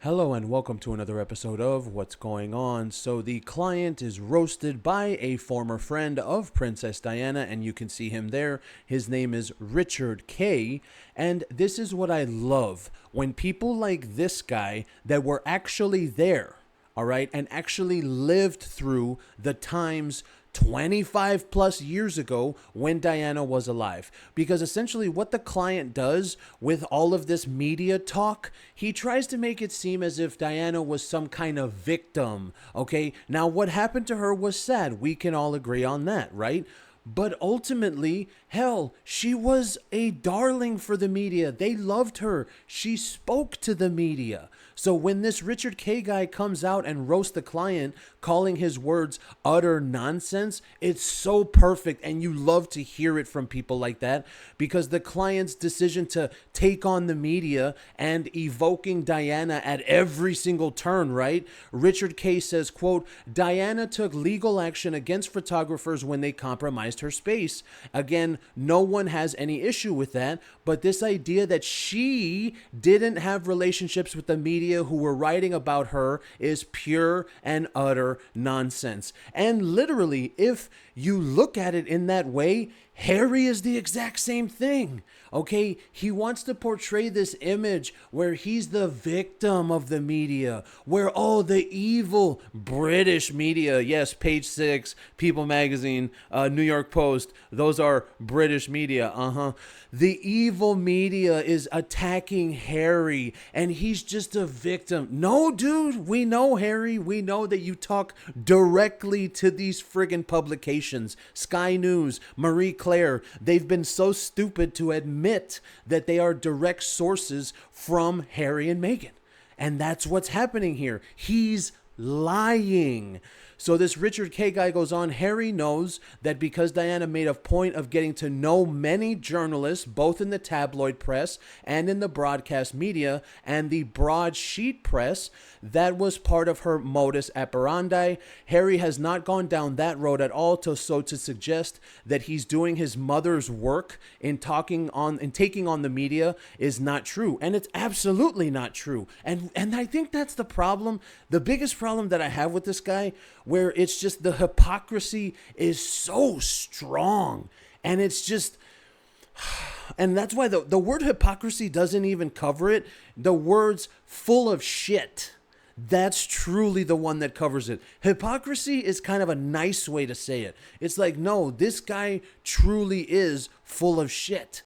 Hello and welcome to another episode of What's Going On. So the client is roasted by a former friend of Princess Diana, and you can see him there. His name is Richard K. And this is what I love when people like this guy that were actually there, all right, and actually lived through the times 25 plus years ago when Diana was alive. Because essentially, what the client does with all of this media talk, he tries to make it seem as if Diana was some kind of victim. Okay, now what happened to her was sad. We can all agree on that, right? But ultimately, hell, she was a darling for the media. They loved her. She spoke to the media. So when this Richard K guy comes out and roasts the client, calling his words utter nonsense, it's so perfect. And you love to hear it from people like that because the client's decision to take on the media and evoking Diana at every single turn, right? Richard K says, quote, Diana took legal action against photographers when they compromised her space. Again, no one has any issue with that, but this idea that she didn't have relationships with the media who were writing about her is pure and utter nonsense. And literally, if you look at it in that way, Harry is the exact same thing. Okay, he wants to portray this image where he's the victim of the media, where, oh, the evil British media, yes, Page Six, People Magazine, New York Post, those are British media, The evil media is attacking Harry, and he's just a victim. No, dude, we know, Harry, we know that you talk directly to these friggin' publications. Sky News, Marie Claire, they've been so stupid to admit that they are direct sources from Harry and Meghan. And that's what's happening here. He's lying. So this Richard K guy goes on, Harry knows that because Diana made a point of getting to know many journalists, both in the tabloid press and in the broadcast media and the broadsheet press, that was part of her modus operandi. Harry has not gone down that road at all, to suggest that he's doing his mother's work in taking on the media is not true. And it's absolutely not true. And I think that's the problem. The biggest problem that I have with this guy, where it's just the hypocrisy is so strong. And it's just, and that's why the word hypocrisy doesn't even cover it. The words full of shit, that's truly the one that covers it. Hypocrisy is kind of a nice way to say it. It's like, no, this guy truly is full of shit.